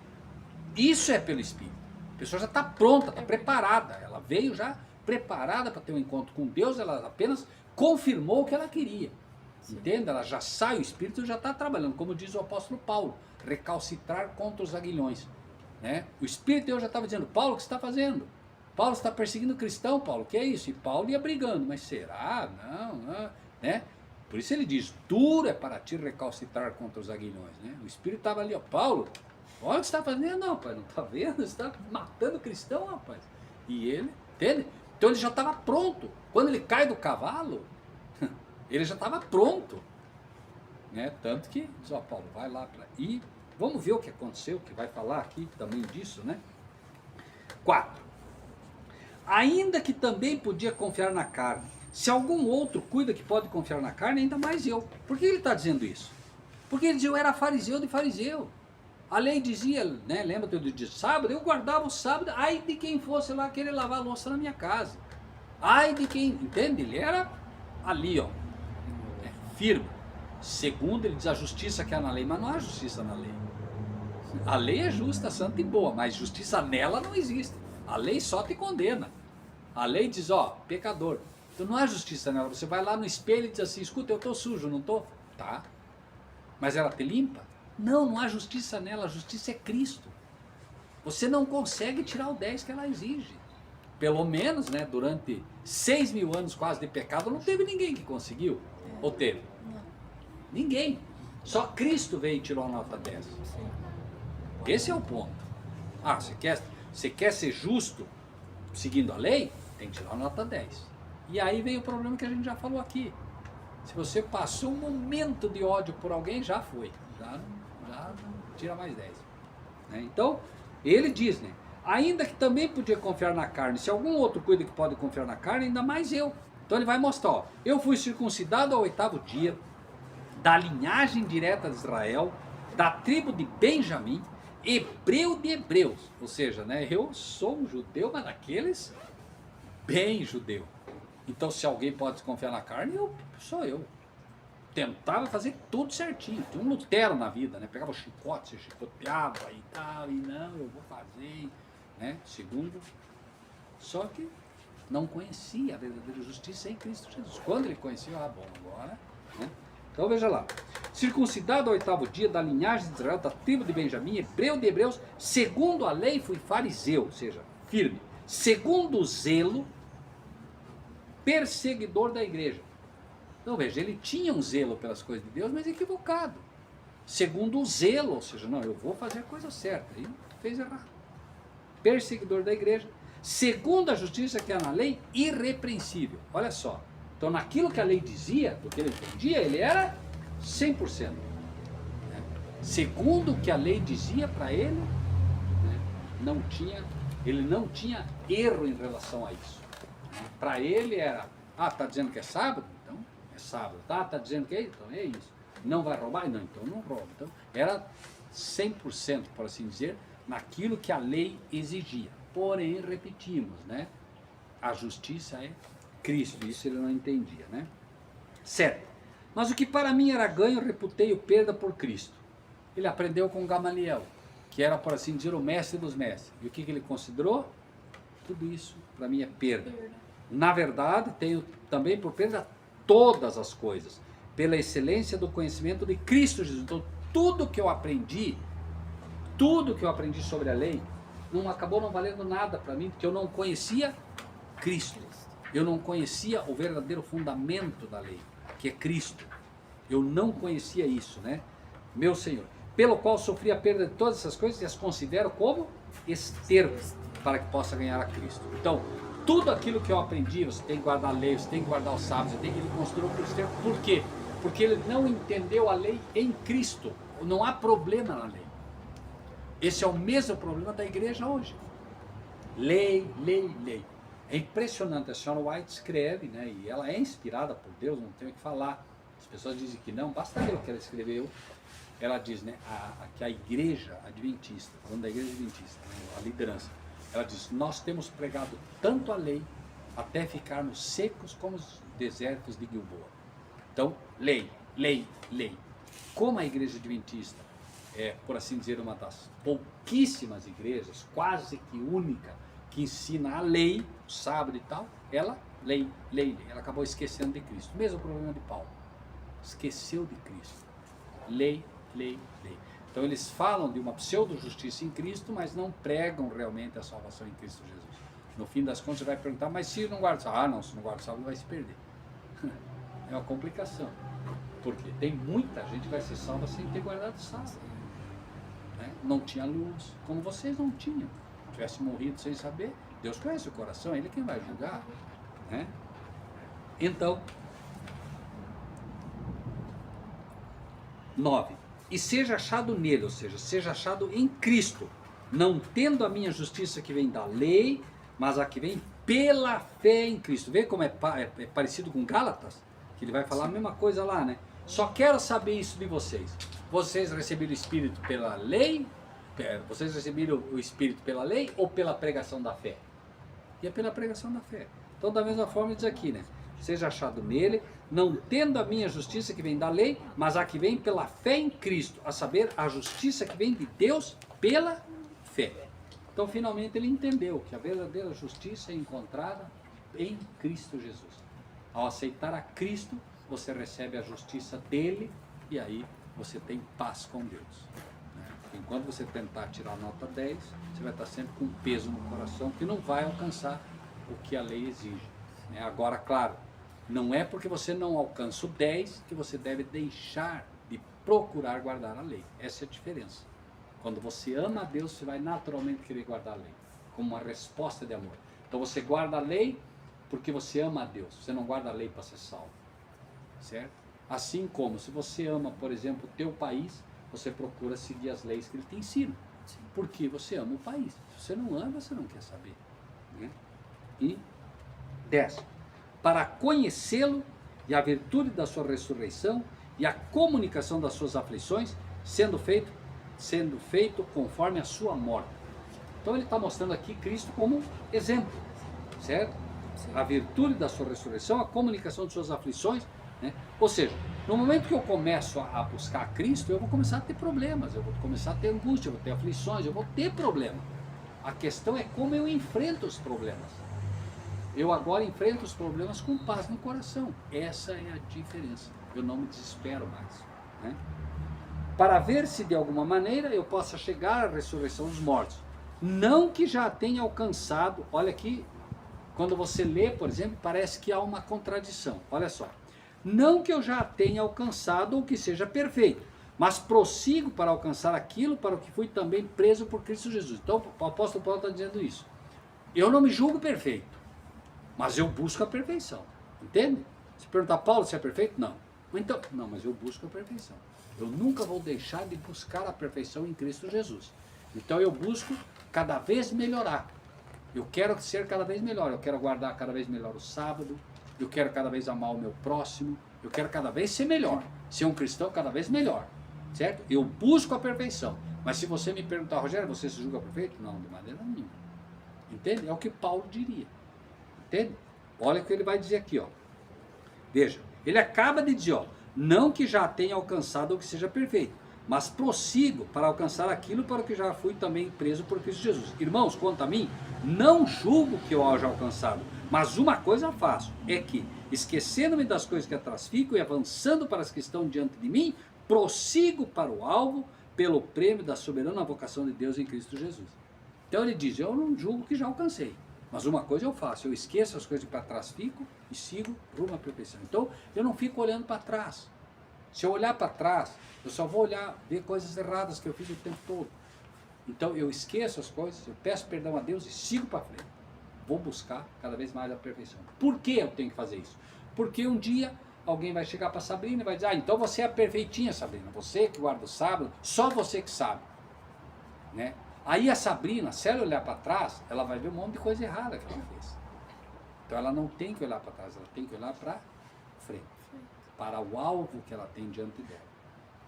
Isso é pelo Espírito. A pessoa já está pronta, está preparada, ela veio já preparada para ter um encontro com Deus, ela apenas confirmou o que ela queria. Entende? Ela já sai, o Espírito já está trabalhando, como diz o apóstolo Paulo, recalcitrar contra os aguilhões, né? O Espírito de Deus já estava dizendo, Paulo, o que você está fazendo? Paulo está perseguindo cristão, Paulo, que é isso? E Paulo ia brigando, mas será? Não, né? Por isso ele diz, duro é para ti recalcitrar contra os aguilhões, né? O Espírito estava ali, ó, Paulo, olha o que você está fazendo, não, rapaz, não está vendo? Você está matando cristão, rapaz. E ele, entende? Então ele já estava pronto. Quando ele cai do cavalo, ele já estava pronto, né? Tanto que diz, ó, Paulo, vai lá e vamos ver o que aconteceu, que vai falar aqui também disso, né? 4. Ainda que também podia confiar na carne, se algum outro cuida que pode confiar na carne, ainda mais eu. Por que ele está dizendo isso? Porque ele dizia, eu era fariseu de fariseu. A lei dizia, né, lembra do dia de sábado? Eu guardava o sábado, ai de quem fosse lá querer lavar a louça na minha casa. Ai de quem, entende? Ele era ali, ó, firme. Segundo, ele diz a justiça que há na lei, mas não há justiça na lei. A lei é justa, santa e boa, mas justiça nela não existe. A lei só te condena. A lei diz, ó, pecador. Então não há justiça nela. Você vai lá no espelho e diz assim, escuta, eu estou sujo, não estou? Tá. Mas ela te limpa? Não há justiça nela, a justiça é Cristo. Você não consegue tirar o 10 que ela exige. Pelo menos, né, durante 6.000 anos quase de pecado, não teve ninguém que conseguiu. Ou teve? Ninguém. Só Cristo veio e tirou a nota 10. Esse é o ponto. Ah, você quer ser justo seguindo a lei? Tem que tirar a nota 10. E aí vem o problema que a gente já falou aqui. Se você passou um momento de ódio por alguém, já foi. Já tira mais 10. Né? Então, ele diz, né? Ainda que também podia confiar na carne, se algum outro cuida que pode confiar na carne, ainda mais eu. Então ele vai mostrar, ó, eu fui circuncidado ao 8º dia, da linhagem direta de Israel, da tribo de Benjamim, hebreu de hebreus. Ou seja, né, eu sou um judeu, mas daqueles bem judeu. Então se alguém pode desconfiar na carne, sou eu. Tentava fazer tudo certinho. Tinha um Lutero na vida, né? Pegava o chicote, se chicoteava e tal, e não, eu vou fazer, né? Segundo, só que não conhecia a verdadeira justiça em Cristo Jesus. Quando ele conheceu, bom, agora, né? Então veja lá, circuncidado ao 8º dia, da linhagem de Israel, da tribo de Benjamim, hebreu de hebreus, segundo a lei fui fariseu, ou seja, firme, segundo o zelo, perseguidor da igreja. Então veja, ele tinha um zelo pelas coisas de Deus, mas equivocado. Segundo o zelo, ou seja, não, eu vou fazer a coisa certa, e fez errado. perseguidor da igreja, segundo a justiça que há na lei, irrepreensível. Olha só. Então, naquilo que a lei dizia, do que ele entendia, ele era 100%. Né? Segundo o que a lei dizia para ele, né? Ele não tinha erro em relação a isso. Né? Para ele era, está dizendo que é sábado? Então é sábado. Tá dizendo que é isso? Então é isso. Não vai roubar? Não, então não rouba. Então, era 100%, por assim dizer, naquilo que a lei exigia. Porém, repetimos, né? A justiça é Cristo, isso ele não entendia, né? 7. Mas o que para mim era ganho, reputei-o perda por Cristo. Ele aprendeu com Gamaliel, que era, por assim dizer, o mestre dos mestres. E o que ele considerou? Tudo isso para mim é perda. Na verdade, tenho também por perda todas as coisas, pela excelência do conhecimento de Cristo Jesus. Então, tudo que eu aprendi sobre a lei, acabou não valendo nada para mim, porque eu não conhecia Cristo. Eu não conhecia o verdadeiro fundamento da lei, que é Cristo. Eu não conhecia isso, né? Meu Senhor. Pelo qual sofri a perda de todas essas coisas e as considero como esterco para que possa ganhar a Cristo. Então, tudo aquilo que eu aprendi, você tem que guardar a lei, você tem que guardar os sábados, ele considerou por esterco. Por quê? Porque ele não entendeu a lei em Cristo. Não há problema na lei. Esse é o mesmo problema da igreja hoje. Lei, lei, lei. É impressionante, a senhora White escreve, né, e ela é inspirada por Deus, não tem o que falar. As pessoas dizem que não, basta ver o que ela escreveu. Ela diz, né, que a igreja adventista, falando da igreja adventista, né, a liderança, ela diz, nós temos pregado tanto a lei, até ficarmos secos como os desertos de Gilboa. Então, lei, lei, lei. Como a igreja adventista é, por assim dizer, uma das pouquíssimas igrejas, quase que única, que ensina a lei, o sábado e tal, ela, lei, lei, lei. Ela acabou esquecendo de Cristo. Mesmo problema de Paulo. Esqueceu de Cristo. Lei, lei, lei. Então eles falam de uma pseudo-justiça em Cristo, mas não pregam realmente a salvação em Cristo Jesus. No fim das contas você vai perguntar, mas se não guarda o sábado? Ah, não, se não guarda o sábado vai se perder. É uma complicação. Porque tem muita gente que vai ser salva sem ter guardado o sábado. Né? Não tinha luz, como vocês não tinham. Se tivesse morrido sem saber, Deus conhece o coração, Ele é quem vai julgar. Né? Então, 9. E seja achado nele, ou seja, seja achado em Cristo, não tendo a minha justiça que vem da lei, mas a que vem pela fé em Cristo. Vê como é parecido com Gálatas? Que ele vai falar a mesma coisa lá, né? Só quero saber isso de vocês. Vocês receberam o Espírito pela lei? Vocês receberam o Espírito pela lei ou pela pregação da fé? E é pela pregação da fé. Então, da mesma forma, diz aqui, né? Seja achado nele, não tendo a minha justiça que vem da lei, mas a que vem pela fé em Cristo, a saber, a justiça que vem de Deus pela fé. Então, finalmente, ele entendeu que a verdadeira justiça é encontrada em Cristo Jesus. Ao aceitar a Cristo, você recebe a justiça dele e aí você tem paz com Deus. Enquanto você tentar tirar a nota 10, você vai estar sempre com peso no coração que não vai alcançar o que a lei exige. Agora, claro, não é porque você não alcança o 10 que você deve deixar de procurar guardar a lei. Essa é a diferença. Quando você ama a Deus, você vai naturalmente querer guardar a lei, como uma resposta de amor. Então você guarda a lei porque você ama a Deus, você não guarda a lei para ser salvo. Certo? Assim como se você ama, por exemplo, o teu país, você procura seguir as leis que ele te ensina. Porque você ama o país. Se você não ama, você não quer saber. Né? E 10. Para conhecê-lo e a virtude da sua ressurreição e a comunicação das suas aflições, sendo feito conforme a sua morte. Então ele está mostrando aqui Cristo como exemplo. Certo? Sim. A virtude da sua ressurreição, a comunicação de suas aflições. Né? Ou seja, no momento que eu começo a buscar Cristo, eu vou começar a ter problemas, eu vou começar a ter angústia, eu vou ter aflições, eu vou ter problema. A questão é como eu enfrento os problemas. Eu agora enfrento os problemas com paz no coração. Essa é a diferença. Eu não me desespero mais. Né? Para ver se de alguma maneira eu possa chegar à ressurreição dos mortos. Não que já tenha alcançado, olha aqui, quando você lê, por exemplo, parece que há uma contradição. Olha só. Não que eu já tenha alcançado ou que seja perfeito, mas prossigo para alcançar aquilo para o que fui também preso por Cristo Jesus. Então o apóstolo Paulo está dizendo isso. Eu não me julgo perfeito, mas eu busco a perfeição. Entende? Se perguntar, Paulo, você é perfeito? Não. Então, não, mas eu busco a perfeição. Eu nunca vou deixar de buscar a perfeição em Cristo Jesus. Então eu busco cada vez melhorar. Eu quero ser cada vez melhor. Eu quero guardar cada vez melhor o sábado. Eu quero cada vez amar o meu próximo. Eu quero cada vez ser melhor. Ser um cristão cada vez melhor. Certo? Eu busco a perfeição. Mas se você me perguntar, Rogério, você se julga perfeito? Não, de maneira nenhuma. Entende? É o que Paulo diria. Entende? Olha o que ele vai dizer aqui, ó. Veja, ele acaba de dizer, ó, não que já tenha alcançado ou que seja perfeito, mas prossigo para alcançar aquilo para o que já fui também preso por Cristo Jesus. Irmãos, quanto a mim, não julgo que eu haja alcançado, mas uma coisa faço, é que, esquecendo-me das coisas que atrás fico e avançando para as que estão diante de mim, prossigo para o alvo pelo prêmio da soberana vocação de Deus em Cristo Jesus. Então ele diz, eu não julgo que já alcancei, mas uma coisa eu faço, eu esqueço as coisas que para trás fico e sigo rumo à perfeição. Então eu não fico olhando para trás. Se eu olhar para trás, eu só vou olhar, ver coisas erradas que eu fiz o tempo todo. Então eu esqueço as coisas, eu peço perdão a Deus e sigo para frente. Vou buscar cada vez mais a perfeição. Por que eu tenho que fazer isso? Porque um dia alguém vai chegar para Sabrina e vai dizer, então você é perfeitinha, Sabrina, você que guarda o sábado, só você que sabe. Né? Aí a Sabrina, se ela olhar para trás, ela vai ver um monte de coisa errada que ela fez. Então ela não tem que olhar para trás, ela tem que olhar para frente, para o alvo que ela tem diante dela,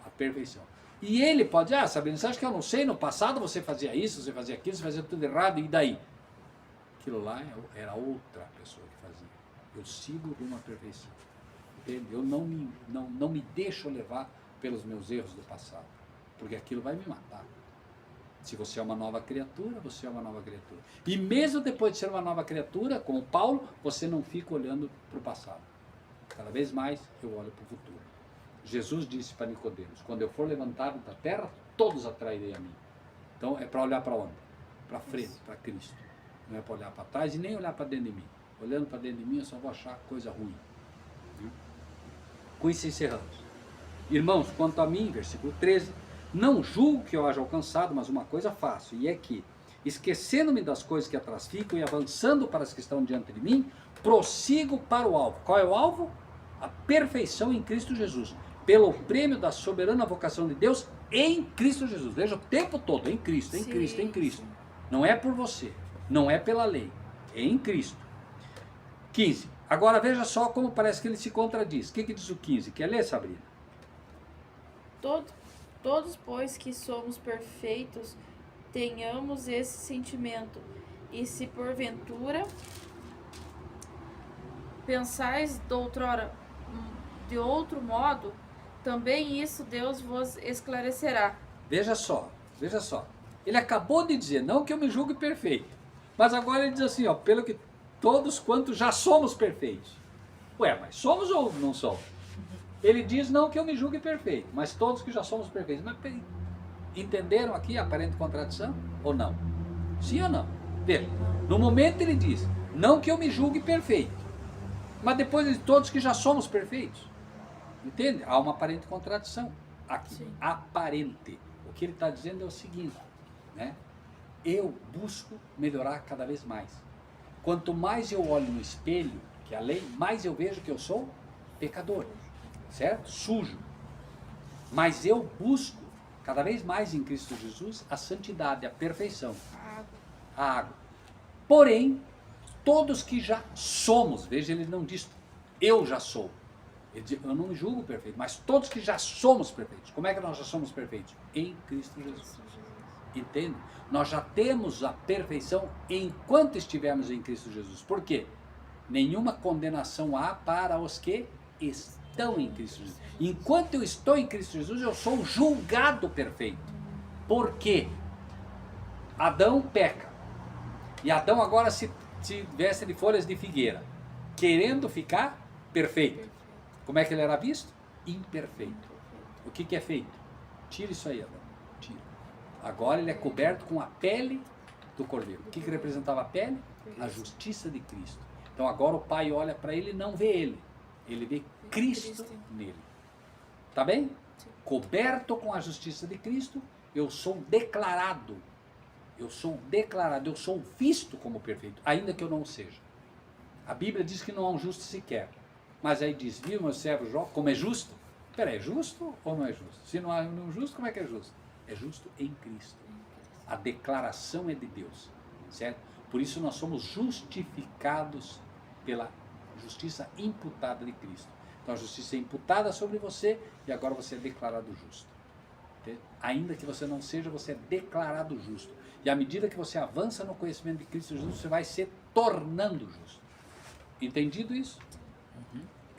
a perfeição. E ele pode, Sabrina, você acha que eu não sei, no passado você fazia isso, você fazia aquilo, você fazia tudo errado, e daí? Aquilo lá era outra pessoa que fazia. Eu sigo rumo à perfeição. Entende? Eu não me deixo levar pelos meus erros do passado, porque aquilo vai me matar. Se você é uma nova criatura, você é uma nova criatura. E mesmo depois de ser uma nova criatura, como Paulo, você não fica olhando para o passado. Cada vez mais eu olho para o futuro. Jesus disse para Nicodemos, quando eu for levantado da terra, todos atrairei a mim. Então é para olhar para onde? Para frente, para Cristo. Não é para olhar para trás e nem olhar para dentro de mim. Olhando para dentro de mim eu só vou achar coisa ruim. Com isso encerramos. Irmãos, quanto a mim, versículo 13, não julgo que eu haja alcançado, mas uma coisa faço, e é que, esquecendo-me das coisas que atrás ficam e avançando para as que estão diante de mim, prossigo para o alvo. Qual é o alvo? A perfeição em Cristo Jesus, pelo prêmio da soberana vocação de Deus em Cristo Jesus. Veja o tempo todo, em Cristo, em Cristo, em Cristo. Não é por você, não é pela lei, é em Cristo. 15. Agora veja só como parece que ele se contradiz. O que diz o 15? Quer ler, Sabrina? Todos, pois, que somos perfeitos, tenhamos esse sentimento. E se porventura pensais de outro modo, também isso Deus vos esclarecerá. Veja só. Ele acabou de dizer, não que eu me julgue perfeito, mas agora ele diz assim, pelo que todos quantos já somos perfeitos. Ué, mas somos ou não somos? Ele diz, não que eu me julgue perfeito, mas todos que já somos perfeitos. Mas entenderam aqui a aparente contradição? Ou não? Sim ou não? Veja, no momento ele diz, não que eu me julgue perfeito, mas depois ele diz, todos que já somos perfeitos. Entende? Há uma aparente contradição aqui. Sim. Aparente. O que ele está dizendo é o seguinte, né? Eu busco melhorar cada vez mais. Quanto mais eu olho no espelho, que é a lei, mais eu vejo que eu sou pecador. Certo? Sujo. Mas eu busco cada vez mais em Cristo Jesus a santidade, a perfeição. A água. Porém, todos que já somos, veja, ele não diz eu já sou. Ele diz, eu não me julgo perfeito, mas todos que já somos perfeitos. Como é que nós já somos perfeitos? Em Cristo Jesus. Entende? Nós já temos a perfeição enquanto estivermos em Cristo Jesus. Por quê? Nenhuma condenação há para os que estão em Cristo Jesus. Enquanto eu estou em Cristo Jesus, eu sou julgado perfeito. Por quê? Adão peca. E Adão agora se veste de folhas de figueira, querendo ficar perfeito. Como é que ele era visto? Imperfeito. O que é feito? Tira isso aí, Adão. Tira. Agora ele é coberto com a pele do cordeiro. O que representava a pele? A justiça de Cristo. Então agora o Pai olha para ele e não vê ele. Ele vê Cristo nele. Tá bem? Coberto com a justiça de Cristo, eu sou declarado. Eu sou visto como perfeito, ainda que eu não o seja. A Bíblia diz que não há um justo sequer. Mas aí diz, viu meu servo Jó, como é justo? Peraí, é justo ou não é justo? Se não há um justo, como é que é justo? É justo em Cristo. A declaração é de Deus, certo? Por isso nós somos justificados pela justiça imputada de Cristo. Então a justiça é imputada sobre você e agora você é declarado justo. Entende? Ainda que você não seja, você é declarado justo. E à medida que você avança no conhecimento de Cristo Jesus, você vai se tornando justo. Entendido isso?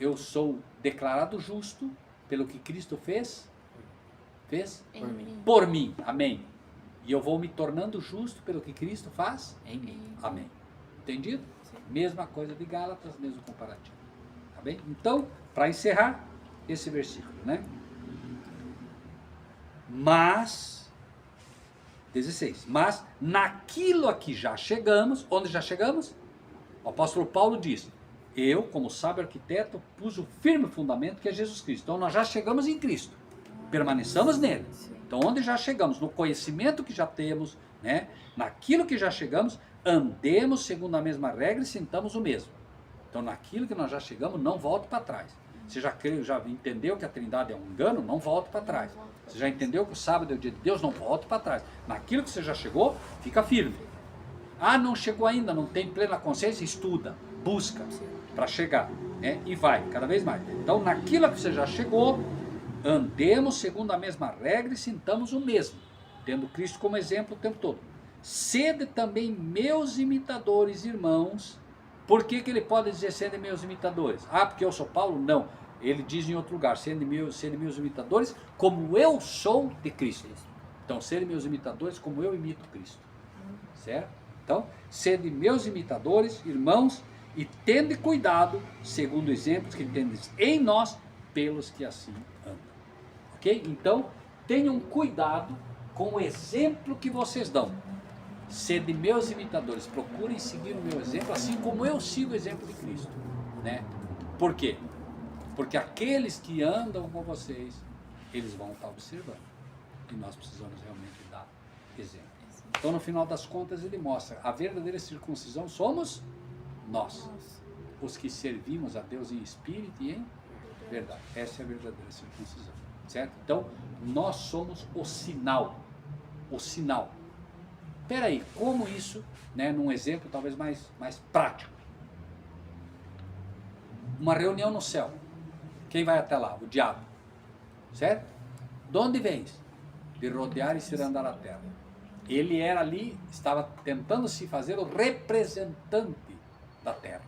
Eu sou declarado justo pelo que Cristo fez? Por mim. Amém. E eu vou me tornando justo pelo que Cristo faz? Em mim. Amém. Entendido? Sim. Mesma coisa de Gálatas, mesmo comparativo. Tá bem? Então, para encerrar esse versículo, né? Mas, 16, mas naquilo a que já chegamos, onde já chegamos? O apóstolo Paulo diz, eu, como sábio arquiteto, pus o firme fundamento que é Jesus Cristo. Então nós já chegamos em Cristo, permaneçamos nele. Então onde já chegamos? No conhecimento que já temos, né? Naquilo que já chegamos, andemos segundo a mesma regra e sintamos o mesmo. Então naquilo que nós já chegamos, não volte para trás. Você já entendeu que a Trindade é um engano? Não volte para trás. Você já entendeu que o sábado é o dia de Deus? Não volte para trás. Naquilo que você já chegou, fica firme. Ah, não chegou ainda, não tem plena consciência? Estuda, busca para chegar, né? E vai, cada vez mais. Então, naquilo que você já chegou, andemos segundo a mesma regra e sintamos o mesmo, tendo Cristo como exemplo o tempo todo. Sede também meus imitadores, irmãos. Por que ele pode dizer sede meus imitadores? Ah, porque eu sou Paulo? Não. Ele diz em outro lugar, sede meus imitadores, como eu sou de Cristo. Então, sede meus imitadores, como eu imito Cristo. Certo? Então, sede meus imitadores, irmãos, e tende cuidado, segundo exemplos que tendes em nós, pelos que assim andam. Ok? Então, tenham cuidado com o exemplo que vocês dão. Sede meus imitadores, procurem seguir o meu exemplo, assim como eu sigo o exemplo de Cristo. Né? Por quê? Porque aqueles que andam com vocês, eles vão estar observando. E nós precisamos realmente dar exemplo. Então, no final das contas, ele mostra, a verdadeira circuncisão somos nós, os que servimos a Deus em espírito e em verdade. Essa é a verdadeira circuncisão, certo? Então, nós somos o sinal. O sinal. Peraí, como isso, né, num exemplo talvez mais prático. Uma reunião no céu. Quem vai até lá? O diabo. Certo? De onde vens? De rodear e cirandar a terra. Ele era ali, estava tentando se fazer o representante da terra.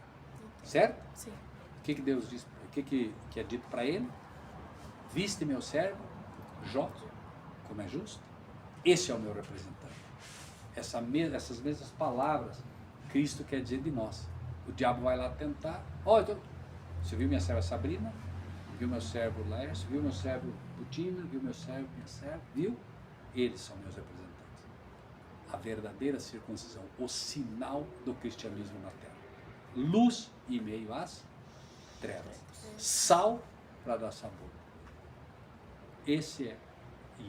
Certo? Sim. O que Deus diz? O que é dito para ele? Viste meu servo, Jó, como é justo? Esse é o meu representante. Essas mesmas palavras, Cristo quer dizer de nós. O diabo vai lá tentar. Você viu minha serva Sabrina? Viu meu servo Lércio? Viu meu servo Putina? Viu meu servo, minha serva? Viu? Eles são meus representantes. A verdadeira circuncisão, o sinal do cristianismo na terra. Luz em meio às trevas. Sal para dar sabor. Essa é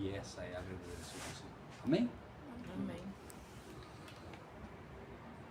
a verdadeira circuncisão. Amém? Amém.